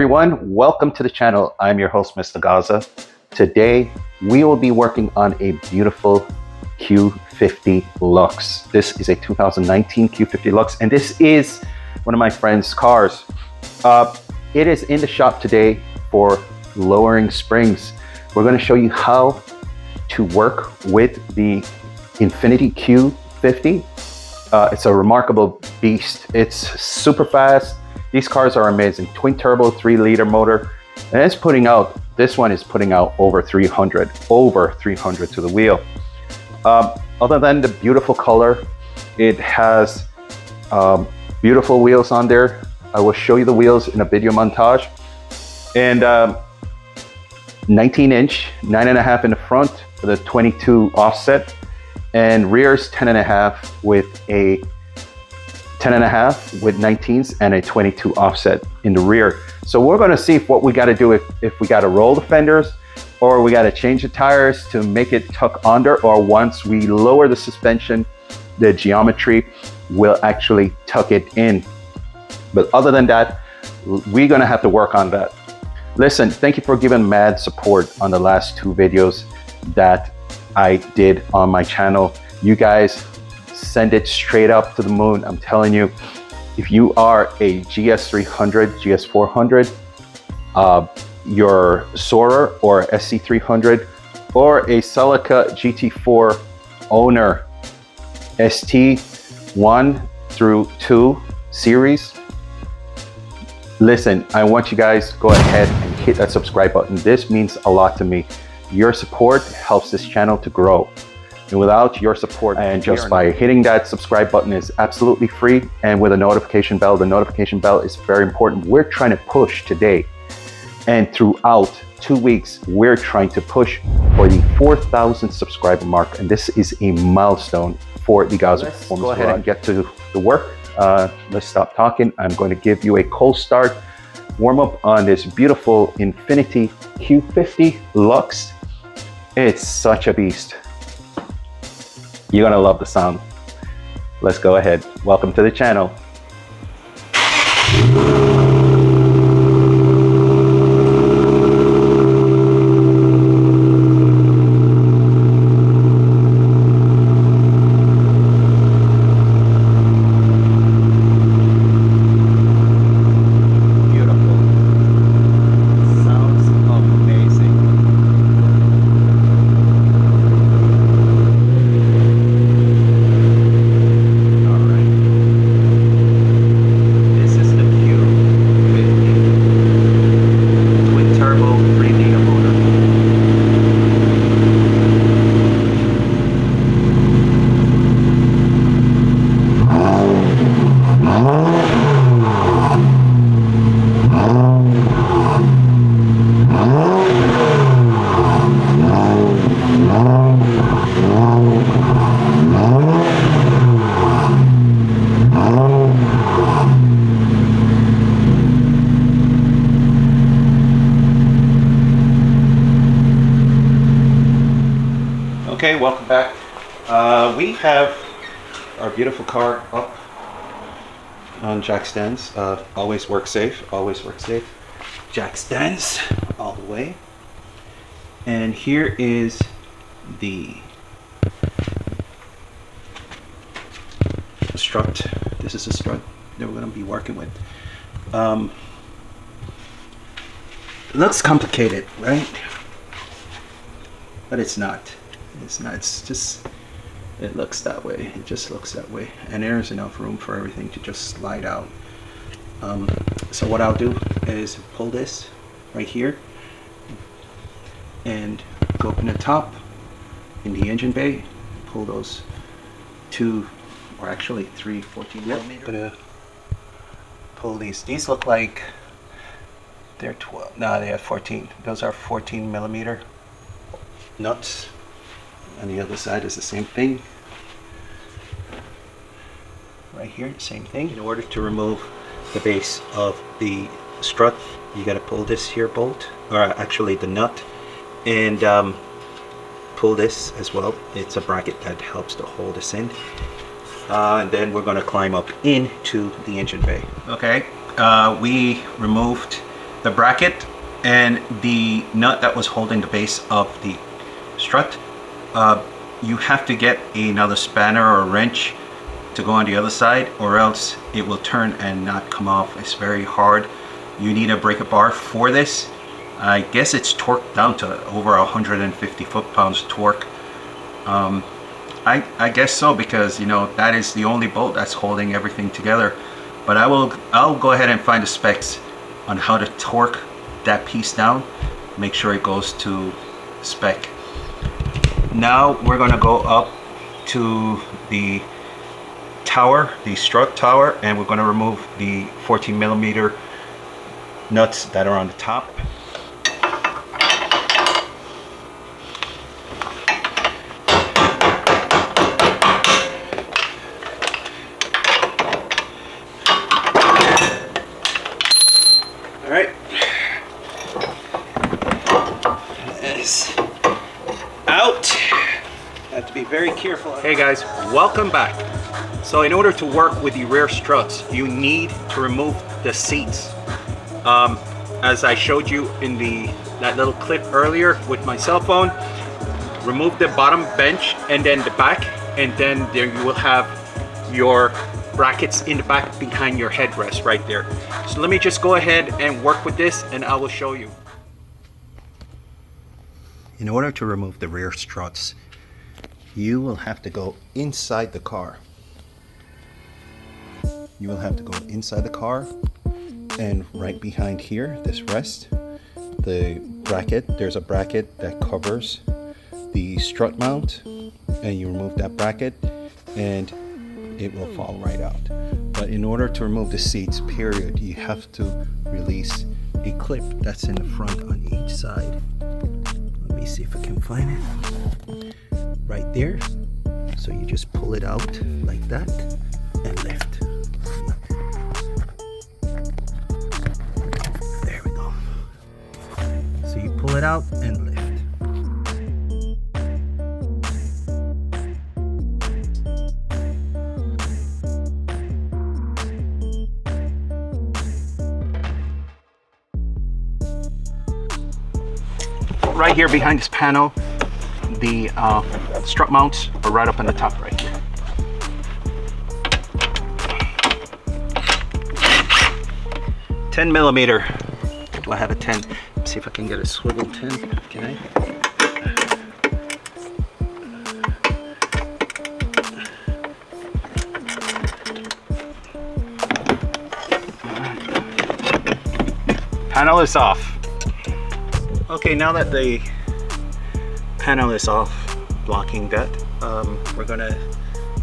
everyone, welcome to the channel. I'm your host, Mr. Gaza. Today, we will be working on a beautiful Q50 Lux. This is a 2019 Q50 Lux, and this is one of my friend's cars. It is in the shop today for lowering springs. We're going to show you how to work with the Infiniti Q50. It's a remarkable beast. It's super fast. These cars are amazing. Twin turbo, 3-liter motor, and it's putting out, this one is putting out over 300 to the wheel. Other than the beautiful color, it has beautiful wheels on there. I will show you the wheels in a video montage. And 19-inch, 9.5 in the front with a 22 offset, and rear's 10.5 with a 10.5 with 19s and a 22 offset in the rear. So we're going to see what we got to do if we got to roll the fenders, or we got to change the tires to make it tuck under, or once we lower the suspension, the geometry will actually tuck it in. But other than that, we're going to have to work on that. Listen, thank you for giving mad support on the last 2 videos that I did on my channel. You guys send it straight up to the moon. I'm telling you, if you are a GS300, GS400, your Soarer or SC300, or a Celica GT4 owner, ST1 through 2 series, listen, I want you guys to go ahead and hit that subscribe button. This means a lot to me. Your support helps this channel to grow. And without your support, and just by hitting that subscribe button is absolutely free, and with a notification bell, the notification bell is very important. We're trying to push today, and throughout 2 weeks, we're trying to push for the 4,000 subscriber mark, and this is a milestone for the Gaza Performance. Go ahead and get to the work. Let's stop talking. I'm going to give you a cold start warm up on this beautiful Infiniti Q50 Lux. It's such a beast. You're gonna love the sound. Let's go ahead. Welcome to the channel. Okay, welcome back. We have our beautiful car up on jack stands. Always work safe, always work safe. Jack stands all the way. And here is the strut. This is a strut that we're going to be working with. It looks complicated, right? But it's not. It's not. It's just, it looks that way. It just looks that way, and there's enough room for everything to just slide out. So what I'll do is pull this right here and go up in the top in the engine bay, pull those 2, or actually 3 14mm. Gonna pull these. These look like they're 12. No, they have 14. Those are 14mm nuts. On the other side is the same thing. Right here, same thing. In order to remove the base of the strut, you got to pull this here bolt, or actually the nut, and pull this as well. It's a bracket that helps to hold this in. And then we're going to climb up into the engine bay. Okay, we removed the bracket and the nut that was holding the base of the strut, you have to get another spanner or a wrench to go on the other side, or else it will turn and not come off. It's very hard. You need a breaker bar for this. I guess it's torqued down to over 150 foot-pounds torque. I guess so, because you know that is the only bolt that's holding everything together. But I'll go ahead and find the specs on how to torque that piece down, make sure it goes to spec. Now we're gonna go up to the tower, the strut tower, and we're gonna remove the 14mm nuts that are on the top. Out. Have to be very careful. Hey guys, welcome back. So in order to work with the rear struts, you need to remove the seats. As I showed you in that little clip earlier with my cell phone, remove the bottom bench and then the back, and then there you will have your brackets in the back behind your headrest right there. So let me just go ahead and work with this and I will show you. In order to remove the rear struts, you will have to go inside the car. You will have to go inside the car, and right behind here, this rest, the bracket, there's a bracket that covers the strut mount, and you remove that bracket and it will fall right out. But in order to remove the seats, period, you have to release a clip that's in the front on each side. Let me see if I can find it. Right there. So you just pull it out like that and lift. There we go. So you pull it out and lift. Right here behind this panel, the strut mounts are right up on the top right here. $10mm. Do I have a 10? Let's see if I can get a swivel 10. Can I? Panel is off. Okay, now that the panel is off, blocking that, we're gonna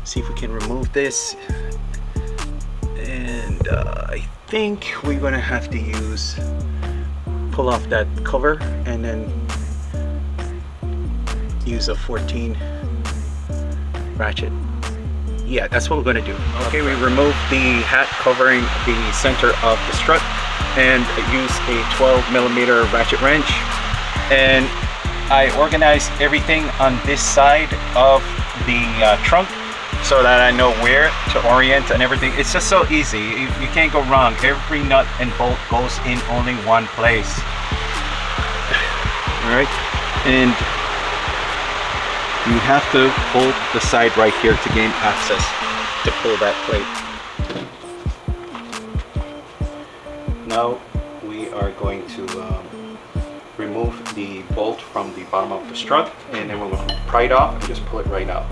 see if we can remove this, and I think we're gonna have to pull off that cover and then use a 14 ratchet. Yeah, that's what we're gonna do. Okay, we removed the hat covering the center of the strut and use a 12mm ratchet wrench, and I organized everything on this side of the trunk so that I know where to orient and everything. It's just so easy. You can't go wrong. Every nut and bolt goes in only one place. All right, and you have to hold the side right here to gain access to pull that plate. Now we are going to remove the bolt from the bottom of the strut, and then we're going to pry it off and just pull it right out.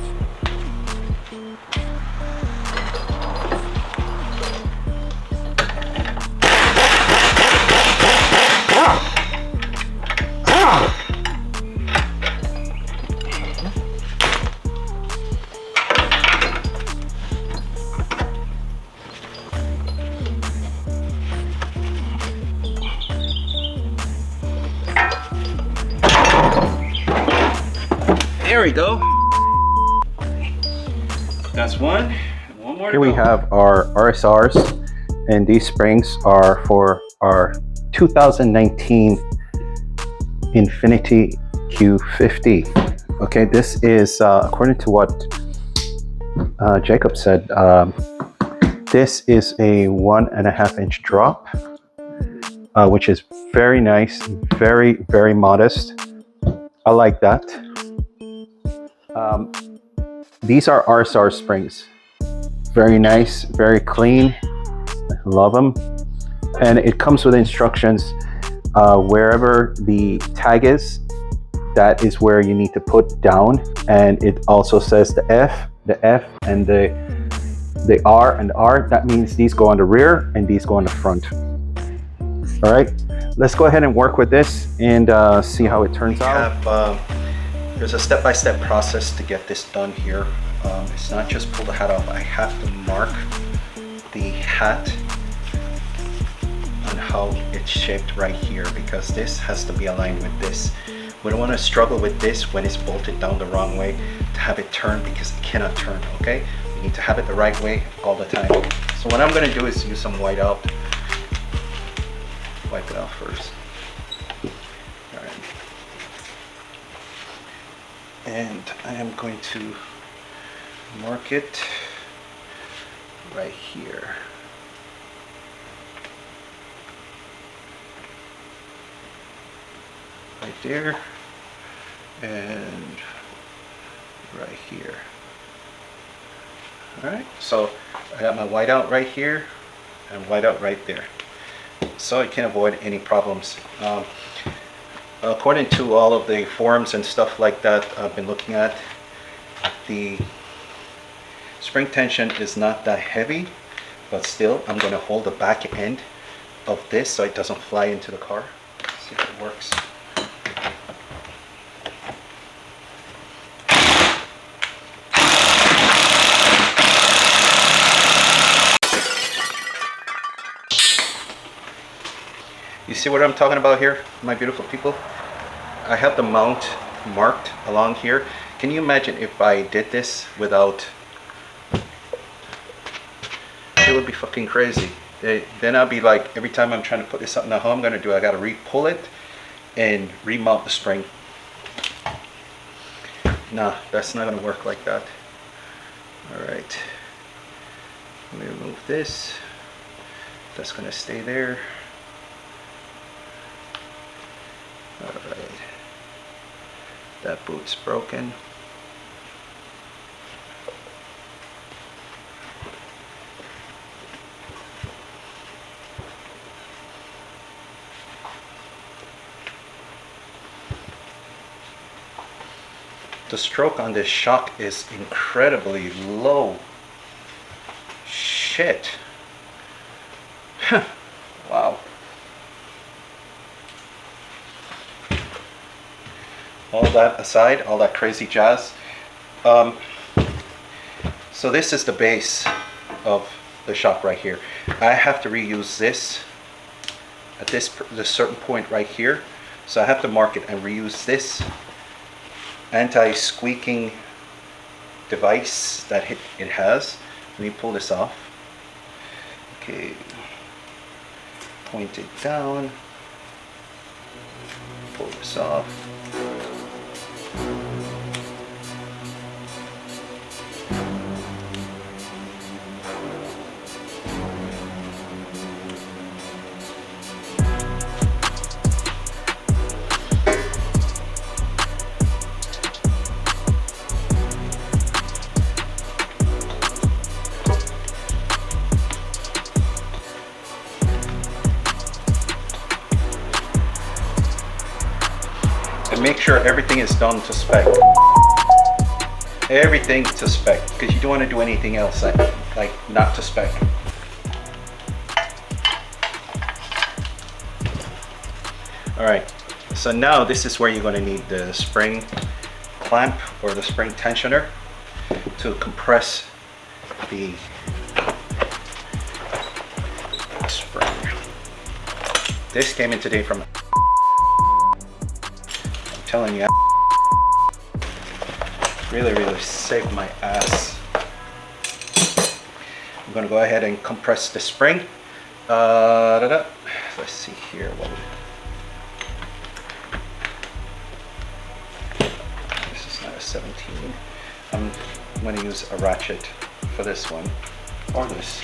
There we go. That's one. One more. Here we have our RSRs, and these springs are for our 2019 Infiniti Q50. Okay, this is according to what Jacob said, this is a 1.5 inch drop, which is very nice, very modest. I like that. These are RSR springs. Very nice, very clean. Love them. And it comes with instructions. Wherever the tag is, that is where you need to put down. And it also says the F, and the R and R. That means these go on the rear and these go on the front. All right, let's go ahead and work with this and see how it turns out. There's a step-by-step process to get this done here. It's not just pull the hat off. I have to mark the hat on how it's shaped right here, because this has to be aligned with this. We don't want to struggle with this when it's bolted down the wrong way to have it turn, because it cannot turn, okay? We need to have it the right way all the time. So what I'm going to do is use some white out. Wipe it off first. All right. And I am going to mark it right here. Right there and right here. All right, so I got my whiteout right here and whiteout right there, so I can avoid any problems. According to all of the forums and stuff like that I've been looking at, the spring tension is not that heavy, but still I'm going to hold the back end of this so it doesn't fly into the car. Let's see if it works. You see what I'm talking about here, my beautiful people? I have the mount marked along here. Can you imagine if I did this without? It would be fucking crazy. Then I'll be like, every time I'm trying to put this up, now how I'm gonna do, I gotta re-pull it and remount the spring. Nah, that's not gonna work like that. All right, let me remove this. That's gonna stay there. Alright, that boot's broken. The stroke on this shock is incredibly low. Shit. Wow. All that aside, all that crazy jazz. So this is the base of the shock right here. I have to reuse this at this certain point right here. So I have to mark it and reuse this anti-squeaking device that it has. Let me pull this off. Okay, point it down, pull this off. And make sure everything is done to spec. Everything to spec, because you don't want to do anything else like not to spec. All right, so now this is where you're going to need the spring clamp or the spring tensioner to compress the spring. This came in today from, I'm telling you, really saved my ass. I'm going to go ahead and compress the spring. Let's see here. This is not a 17. I'm going to use a ratchet for this one, or this.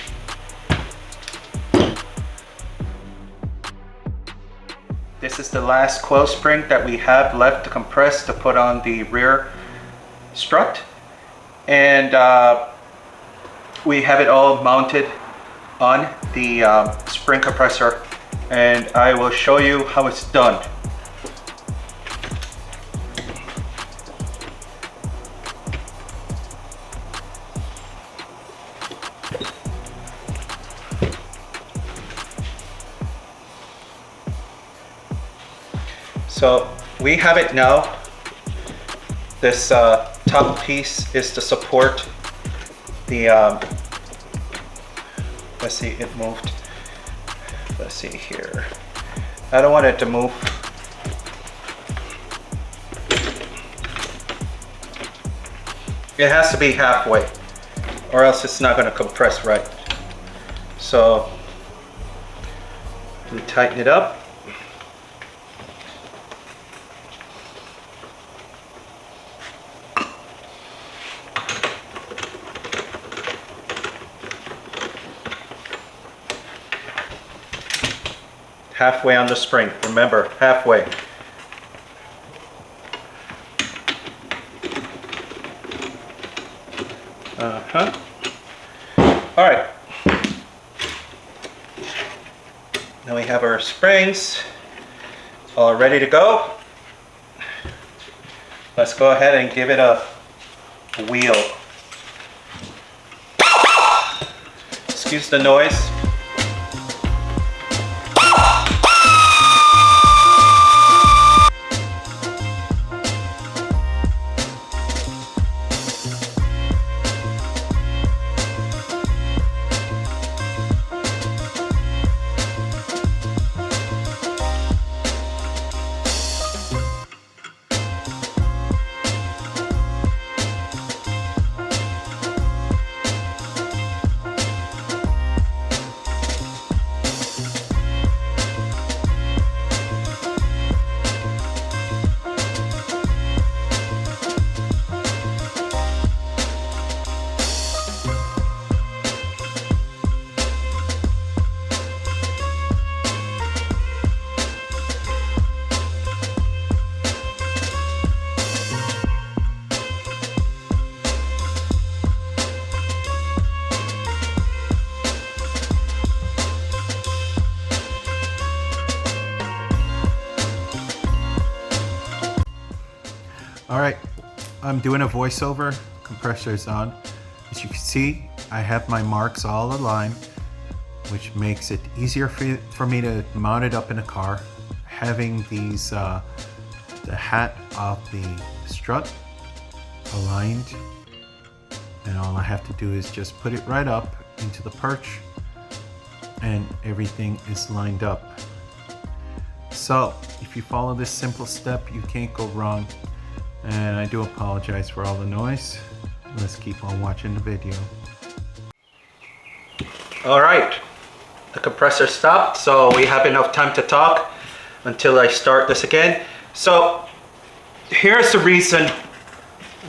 This is the last coil spring that we have left to compress to put on the rear strut. And we have it all mounted on the spring compressor, and I will show you how it's done. So we have it now. This top piece is to support the, let's see, it moved. Let's see here. I don't want it to move. It has to be halfway, or else it's not going to compress right. So we tighten it up. Halfway on the spring, remember, halfway. All right. Now we have our springs all ready to go. Let's go ahead and give it a wheel. Excuse the noise. All right, I'm doing a voiceover. Compressor is on. As you can see, I have my marks all aligned, which makes it easier for me to mount it up in a car. Having these, the hat of the strut aligned, and all I have to do is just put it right up into the perch, and everything is lined up. So if you follow this simple step, you can't go wrong. And I do apologize for all the noise. Let's keep on watching the video. All right, the compressor stopped, so we have enough time to talk until I start this again. So here's the reason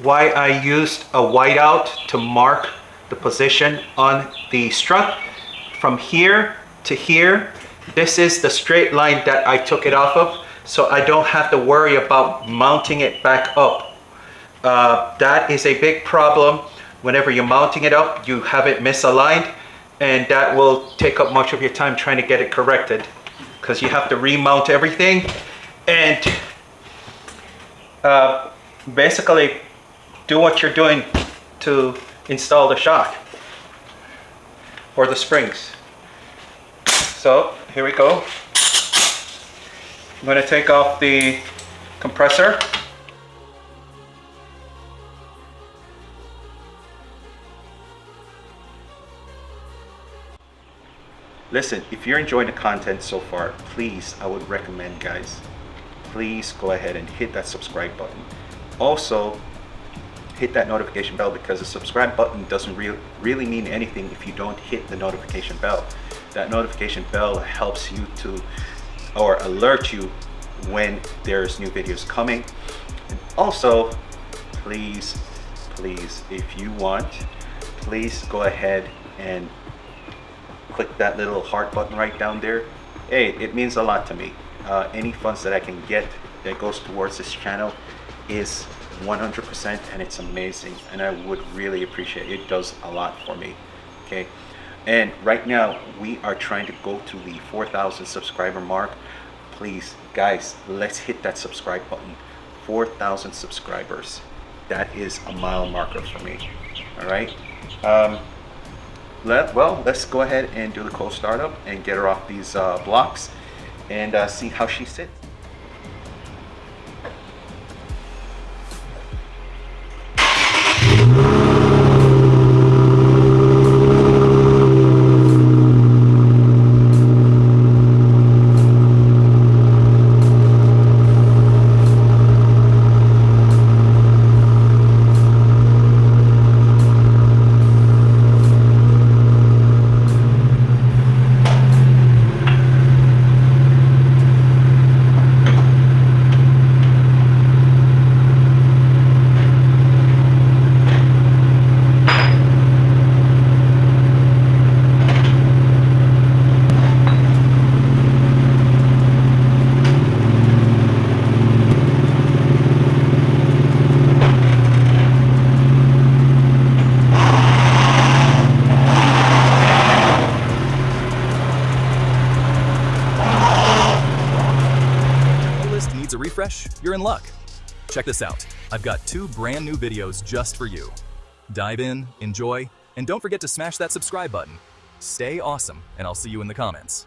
why I used a whiteout to mark the position on the strut. From here to here, this is the straight line that I took it off of, so I don't have to worry about mounting it back up. That is a big problem. Whenever you're mounting it up, you have it misaligned, and that will take up much of your time trying to get it corrected, because you have to remount everything and basically do what you're doing to install the shock or the springs. So here we go. I'm going to take off the compressor. Listen, if you're enjoying the content so far, please, I would recommend, guys, please go ahead and hit that subscribe button. Also, hit that notification bell, because the subscribe button doesn't really mean anything if you don't hit the notification bell. That notification bell helps you to, or alert you when there's new videos coming. And also, please, if you want, please go ahead and click that little heart button right down there. Hey, it means a lot to me. any funds that I can get that goes towards this channel is 100%, and it's amazing, and I would really appreciate it. It does a lot for me. Okay, and right now we are trying to go to the 4,000 subscriber mark. Please guys, let's hit that subscribe button. 4,000 subscribers, that is a mile marker for me. All right, well, let's go ahead and do the cold startup and get her off these blocks and see how she sits. Needs a refresh? You're in luck. Check this out. I've got 2 brand new videos just for you. Dive in, enjoy, and don't forget to smash that subscribe button. Stay awesome, and I'll see you in the comments.